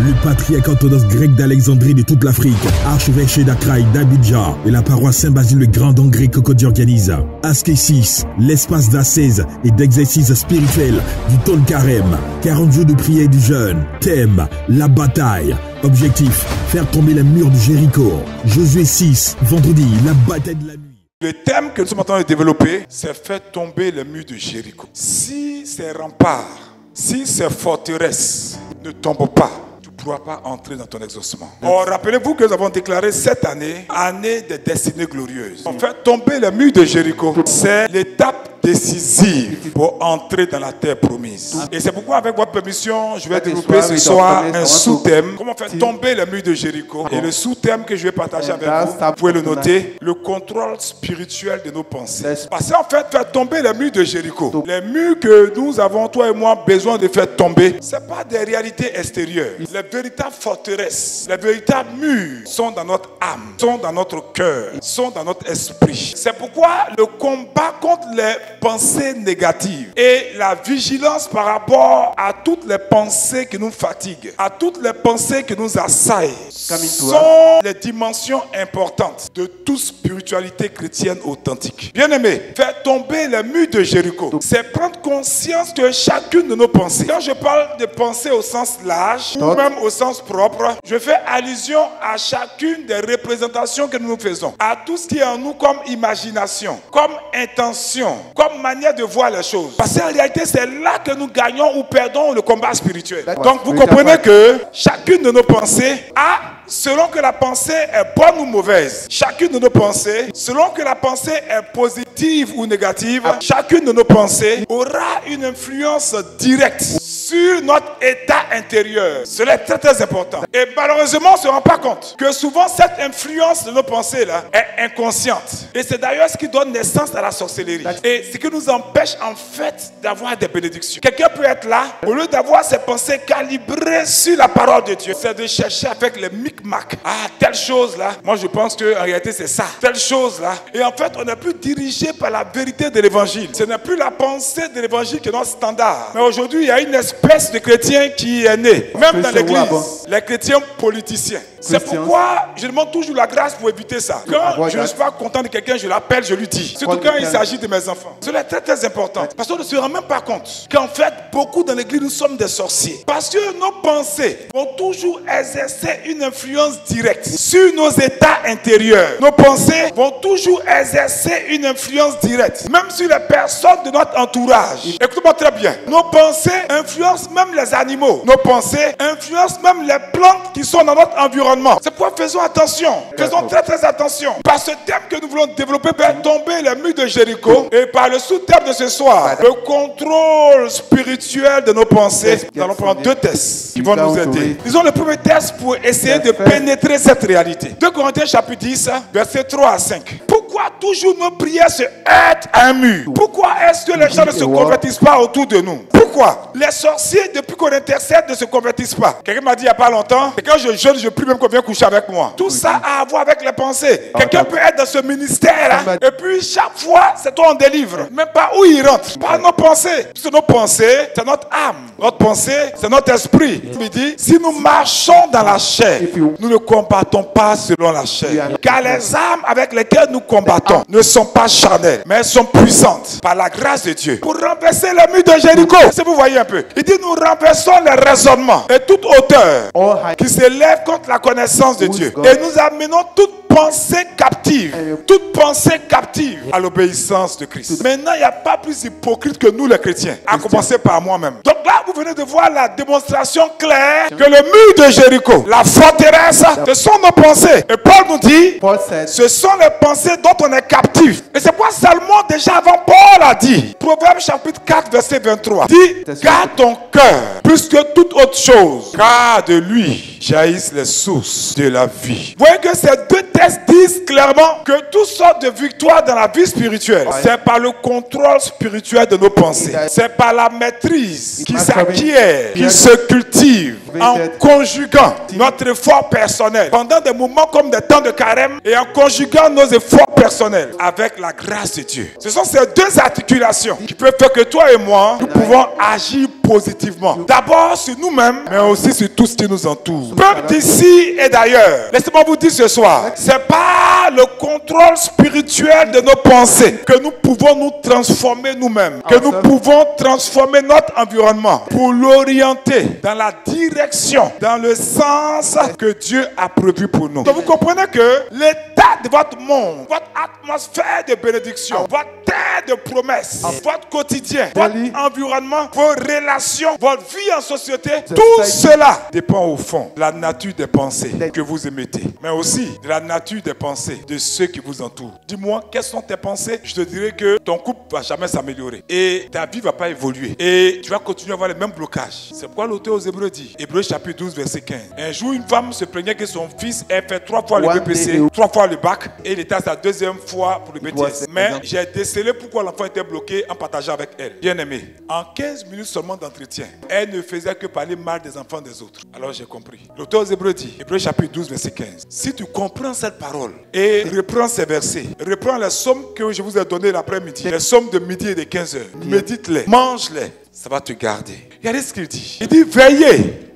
le patriarche orthodoxe grec d'Alexandrie de toute l'Afrique, archevêché d'Accra et d'Abidjan et la paroisse Saint-Basile le Grand d'Angré Cocody organise Askésis, l'espace d'ascèse et d'exercice spirituel du Ton Carême. 40 jours de prière et de jeûne. Thème, la bataille. Objectif, faire tomber les murs de Jéricho. Josué 6, vendredi, la bataille de la nuit. Le thème que nous sommes en train de développer, c'est faire tomber les murs de Jéricho. Si ces remparts, si ces forteresses ne tombent pas, tu ne pourras pas entrer dans ton exaucement. Or, rappelez-vous que nous avons déclaré cette année, année des destinées glorieuses. En fait, tomber les murs de Jéricho, c'est l'étape décisive pour entrer dans la terre promise. Et c'est pourquoi, avec votre permission, je vais développer ce soir un sous-thème. Comment faire tomber les murs de Jéricho. Et le sous-thème que je vais partager avec vous, vous pouvez le noter, le contrôle spirituel de nos pensées. Parce qu'en fait, faire tomber les murs de Jéricho, les murs que nous avons, toi et moi, besoin de faire tomber, ce n'est pas des réalités extérieures. Les véritables forteresses, les véritables murs sont dans notre âme, sont dans notre cœur, sont dans notre esprit. C'est pourquoi le combat contre les pensées négatives et la vigilance par rapport à toutes les pensées qui nous fatiguent, à toutes les pensées qui nous assaillent, sont les dimensions importantes de toute spiritualité chrétienne authentique. Bien-aimés, faire tomber les murs de Jéricho, c'est prendre conscience que chacune de nos pensées, quand je parle de pensées au sens large ou même au sens propre, je fais allusion à chacune des représentations que nous faisons, à tout ce qui est en nous comme imagination, comme intention, comme manière de voir les choses. Parce qu'en réalité, c'est là que nous gagnons ou perdons le combat spirituel. Donc vous comprenez que chacune de nos pensées a, selon que la pensée est bonne ou mauvaise, chacune de nos pensées, selon que la pensée est positive ou négative, chacune de nos pensées aura une influence directe sur notre état intérieur. Cela est très très important. Et malheureusement, on ne se rend pas compte que souvent cette influence de nos pensées-là est inconsciente. Et c'est d'ailleurs ce qui donne naissance à la sorcellerie. Et ce qui nous empêche en fait d'avoir des bénédictions. Quelqu'un peut être là, au lieu d'avoir ses pensées calibrées sur la parole de Dieu, c'est de chercher avec les micmacs. Ah, telle chose là, moi je pense qu'en réalité c'est ça. Telle chose là. Et en fait, on n'est plus dirigé par la vérité de l'évangile. Ce n'est plus la pensée de l'évangile qui est notre standard. Mais aujourd'hui, il y a une espèce de chrétien qui est né, même dans l'église, les chrétiens politiciens. C'est pourquoi je demande toujours la grâce pour éviter ça. Quand je ne suis pas content de quelqu'un, je l'appelle, je lui dis. Surtout quand il s'agit de mes enfants. Cela est très très important. Parce qu'on ne se rend même pas compte qu'en fait, beaucoup dans l'église, nous sommes des sorciers. Parce que nos pensées vont toujours exercer une influence directe sur nos états intérieurs. Nos pensées vont toujours exercer une influence directe, même sur les personnes de notre entourage. Écoutez-moi très bien. Nos pensées influencent même les animaux. Nos pensées influencent même les plantes qui sont dans notre environnement. C'est pourquoi faisons attention. Faisons très très attention. Par ce thème que nous voulons développer, faire tomber les murs de Jéricho. Et par le sous-thème de ce soir, le contrôle spirituel de nos pensées. Nous allons prendre deux tests qui vont nous aider. Disons le premier test pour essayer de pénétrer cette réalité. 2 Corinthiens chapitre 10, versets 3 à 5. Pourquoi toujours nos prières se heurtent à un mur? Pourquoi est-ce que les gens ne se convertissent pas autour de nous? Pourquoi? Les sorciers, depuis qu'on intercède, ne se convertissent pas. Quelqu'un m'a dit il n'y a pas longtemps, et quand je jeûne, je prie même qu'on vienne coucher avec moi. Tout ça a à voir avec les pensées. Quelqu'un peut être dans ce ministère, et puis chaque fois, c'est toi on délivre. Même pas où il rentre. Pas nos pensées. Parce que nos pensées, c'est notre âme. Notre pensée, c'est notre esprit. Il dit, si nous marchons dans la chair, nous ne combattons pas selon la chair. Car les âmes avec lesquelles nous combattons ne sont pas charnelles, mais elles sont puissantes par la grâce de Dieu. Pour renverser le mur de Jéricho. Si vous voyez un peu. Il dit, nous renversons les raisonnements et toute hauteur qui s'élève contre la connaissance de Dieu. Et nous amenons toute pensée captive. Toute pensée captive à l'obéissance de Christ. Maintenant, il n'y a pas plus hypocrite que nous les chrétiens. À commencer par moi-même. Donc là, vous venez de voir la démonstration claire que le mur de Jéricho, la forteresse, ce sont nos pensées. Et Paul nous dit, ce sont les pensées dont on est captif. Et c'est quoi Salomon déjà avant Paul a dit. Proverbe chapitre 4 verset 23. Dit, garde ton cœur plus que toute autre chose, car de lui jaillissent les sources de la vie. Vous voyez que ces deux textes disent clairement que toutes sortes de victoires dans la vie spirituelle, c'est par le contrôle spirituel de nos pensées. C'est par la maîtrise qui s'acquiert, qui se cultive en conjuguant notre effort personnel pendant des moments comme des temps de carême et en conjuguant nos efforts personnelle avec la grâce de Dieu. Ce sont ces deux articulations qui peuvent faire que toi et moi, nous pouvons agir positivement. D'abord sur nous-mêmes, mais aussi sur tout ce qui nous entoure. Peuple d'ici et d'ailleurs, laissez-moi vous dire ce soir, c'est pas le contrôle spirituel de nos pensées que nous pouvons nous transformer nous-mêmes, que nous pouvons transformer notre environnement pour l'orienter dans la direction, dans le sens que Dieu a prévu pour nous. Donc vous comprenez que l'état de votre monde, votre atmosphère de bénédiction, votre terre de promesses, votre quotidien, votre environnement, vos relations, votre vie en société, tout cela dépend au fond de la nature des pensées que vous émettez, mais aussi de la nature des pensées de ceux qui vous entourent. Dis-moi, quelles sont tes pensées? Je te dirais que ton couple ne va jamais s'améliorer et ta vie ne va pas évoluer et tu vas continuer à avoir les mêmes blocages. C'est pourquoi l'auteur aux Hébreux dit, Hébreux chapitre 12 verset 15. Un jour, une femme se plaignait que son fils ait fait 3 fois le BPC, 3 fois le bac et il était à sa 2e fois pour le BTS. Mais j'ai décelé pourquoi l'enfant était bloqué en partageant avec elle. Bien aimé, en 15 minutes seulement d'entretien, elle ne faisait que parler mal des enfants des autres. Alors j'ai compris. L'auteur aux Hébreux dit, Hébreux chapitre 12 verset 15. Si tu comprends cette parole et reprends ces versets, reprends les sommes que je vous ai données l'après-midi, les sommes de midi et de 15 heures, médite-les, mange-les, ça va te garder. Regardez ce qu'il dit. Il dit, veillez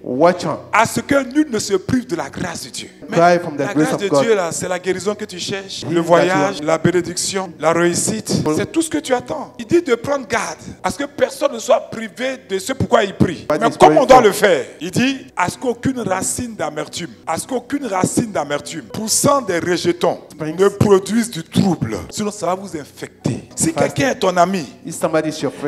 à ce que nul ne se prive de la grâce de Dieu. Mais la grâce de Dieu, là, c'est la guérison que tu cherches, le voyage, la bénédiction, la réussite. C'est tout ce que tu attends. Il dit de prendre garde à ce que personne ne soit privé de ce pourquoi il prie. Mais comment on doit le faire? Il dit à ce qu'aucune racine d'amertume, poussant des rejetons, ne produise du trouble. Sinon, ça va vous infecter. Si quelqu'un est ton ami,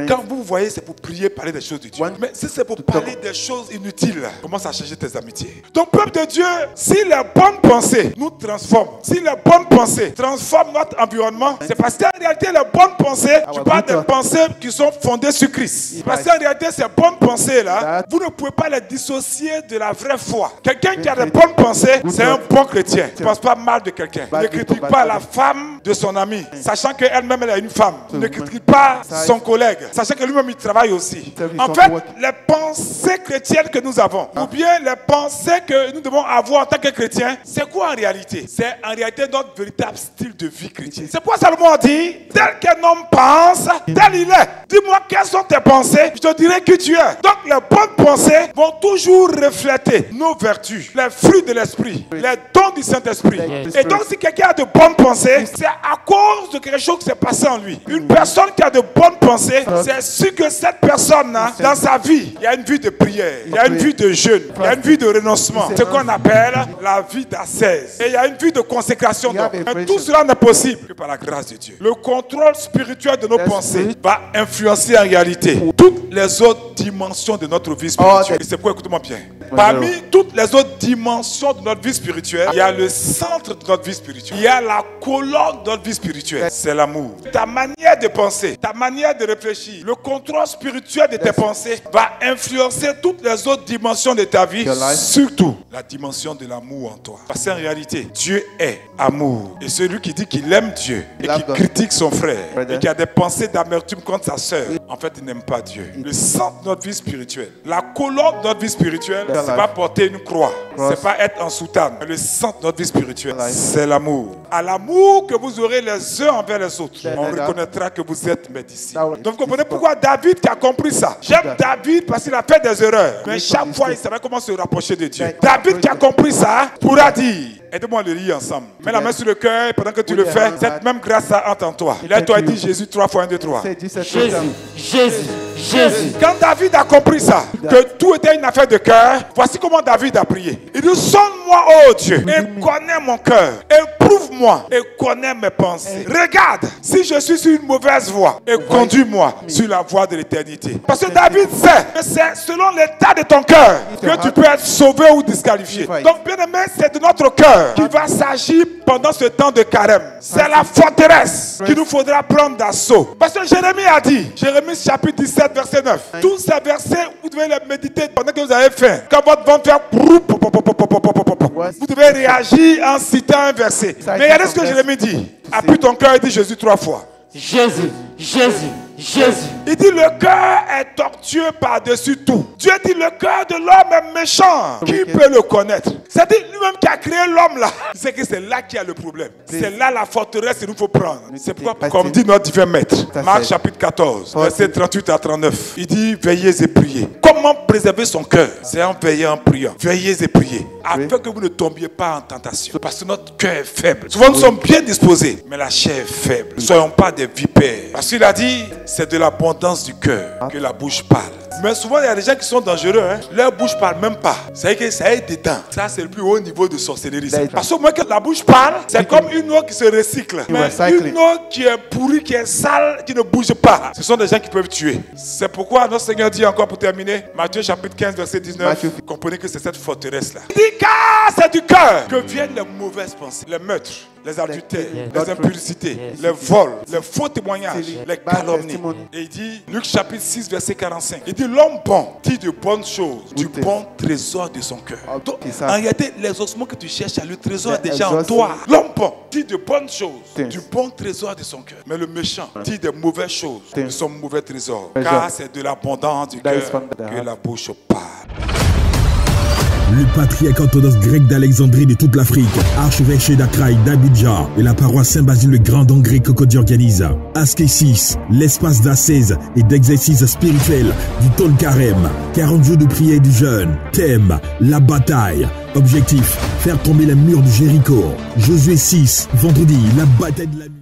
quand vous voyez, c'est pour prier, parler des choses de Dieu. Mais si c'est pour parler des choses inutiles, commence à changer tes amitiés. Donc, peuple de Dieu, si les bonnes pensées nous transforment, si les bonnes pensées transforment notre environnement, c'est parce qu'en réalité, les bonnes pensées, je parle des pensées qui sont fondées sur Christ. Parce qu'en réalité, ces bonnes pensées-là, vous ne pouvez pas les dissocier de la vraie foi. Quelqu'un qui a des bonnes pensées, c'est un bon chrétien. Il ne pense pas mal de quelqu'un. Il ne critique pas la femme de son ami, sachant qu'elle-même, elle est une femme. Il ne critique pas son collègue, sachant que lui-même, il travaille aussi. En fait, les pensées chrétiennes que nous avons, ou bien les pensées que nous devons avoir en tant que chrétiens, c'est quoi en réalité? C'est en réalité notre véritable style de vie chrétien. C'est pourquoi Salomon a dit, tel qu'un homme pense, tel il est. Dis-moi quelles sont tes pensées, je te dirai qui tu es. Donc les bonnes pensées vont toujours refléter nos vertus, les fruits de l'esprit, les dons du Saint-Esprit. Et donc si quelqu'un a de bonnes pensées, c'est à cause de quelque chose qui s'est passé en lui. Une personne qui a de bonnes pensées, c'est sûr que cette personne-là, dans sa vie, il y a une vie de prière, il y a une vie de jeûne, il y a une vie de renoncement, ce qu'on appelle la vie d'ascèse. Et il y a une vie de consécration. Mais tout cela n'est possible que par la grâce de Dieu. Le contrôle spirituel de nos pensées va influencer en réalité toutes les autres dimensions de notre vie spirituelle. Et c'est pourquoi, écoutez-moi bien, parmi toutes les autres dimensions de notre vie spirituelle, il y a le centre de notre vie spirituelle. Il y a la colonne de notre vie spirituelle. C'est l'amour. Ta manière de penser, ta manière de réfléchir, le contrôle spirituel de tes pensées va influencer toutes les autres dimensions de ta vie, surtout la dimension de l'amour en toi. Parce qu'en réalité, Dieu est amour. Et celui qui dit qu'il aime Dieu et qui critique son frère et qui a des pensées d'amertume contre sa sœur, en fait, il n'aime pas Dieu. Le centre de notre vie spirituelle, la colonne de notre vie spirituelle, c'est pas porter une croix, c'est pas être en soutane. Mais le centre de notre vie spirituelle, c'est l'amour. À l'amour que vous aurez les uns envers les autres, on reconnaîtra que vous êtes mes disciples. Donc vous comprenez pourquoi David qui a compris ça. J'aime David parce qu'il a fait des erreurs, mais chaque fois il savait comment se rapprocher de Dieu. David qui a compris ça pourra dire, aidez-moi à le lire ensemble. Mets la main sur le cœur pendant que tu le fais. Cette même grâce entre en toi. Il a toi dit Jésus 3 fois 1, 2, 3. Jésus. Quand David a compris ça, que tout était une affaire de cœur, voici comment David a prié. Il dit, sonde-moi, oh Dieu, et connais mon cœur. Éprouve-moi et connais mes pensées. Regarde si je suis sur une mauvaise voie et conduis-moi sur la voie de l'éternité. Parce que David sait que c'est selon l'état de ton cœur que tu peux être sauvé ou disqualifié. Donc bien aimé, c'est de notre cœur qui va s'agir pendant ce temps de carême. C'est la forteresse qu'il nous faudra prendre d'assaut. Parce que Jérémie a dit, Jérémie chapitre 17 verset 9, tous ces versets vous devez les méditer pendant que vous avez faim. Quand votre ventre fait vous devez réagir en citant un verset. Mais regardez ce que Jérémie dit. Appuie ton cœur et dis Jésus 3 fois. Jésus. Il dit le cœur est tortueux par-dessus tout. Dieu dit le cœur de l'homme est méchant. Qui peut le connaître? C'est-à-dire lui-même qui a créé l'homme là. C'est que c'est là qu'il y a le problème. C'est là la forteresse qu'il nous faut prendre. C'est pourquoi, comme dit notre divin maître, Marc chapitre 14, verset 38 à 39, il dit veillez et priez. Comment préserver son cœur? C'est en veillant, en priant. Veillez et priez. Afin que vous ne tombiez pas en tentation. Parce que notre cœur est faible. Souvent nous sommes bien disposés, mais la chair est faible. Ne soyons pas des vipères. Parce qu'il a dit, c'est de l'abondance du cœur que la bouche parle. Mais souvent il y a des gens qui sont dangereux, hein. Leur bouche parle même pas. C'est que ça est dedans. Ça c'est le plus haut niveau de sorcellerie. Parce que moi que la bouche parle, c'est comme une eau qui se recycle. Mais une eau qui est pourrie, qui est sale, qui ne bouge pas. Ce sont des gens qui peuvent tuer. C'est pourquoi notre Seigneur dit encore pour terminer, Matthieu chapitre 15 verset 19, comprenez que c'est cette forteresse là. Il dit car c'est du cœur que viennent les mauvaises pensées, les meurtres, les adultères, les impuricités, les vols, les faux témoignages, les calomnies. Et il dit, Luc chapitre 6 verset 45, il dit l'homme bon dit de bonnes choses du bon trésor de son cœur. Donc, en réalité, les ossements que tu cherches, le trésor est déjà en toi. L'homme bon dit de bonnes choses du bon trésor de son cœur. Mais le méchant dit de mauvaises choses de son mauvais trésor. Car c'est de l'abondance du cœur que la bouche parle. Le patriarcat orthodoxe grec d'Alexandrie de toute l'Afrique, archevêché d'Accra, d'Abidjan et la paroisse Saint-Basile le Grand d'Hongrie Cocody organise Askesis, l'espace d'ascèse et d'exercice spirituel du Tol Carême. 40 jours de prière et du jeûne. Thème, la bataille. Objectif, faire tomber les murs de Jéricho. Josué 6, vendredi, la bataille de la nuit.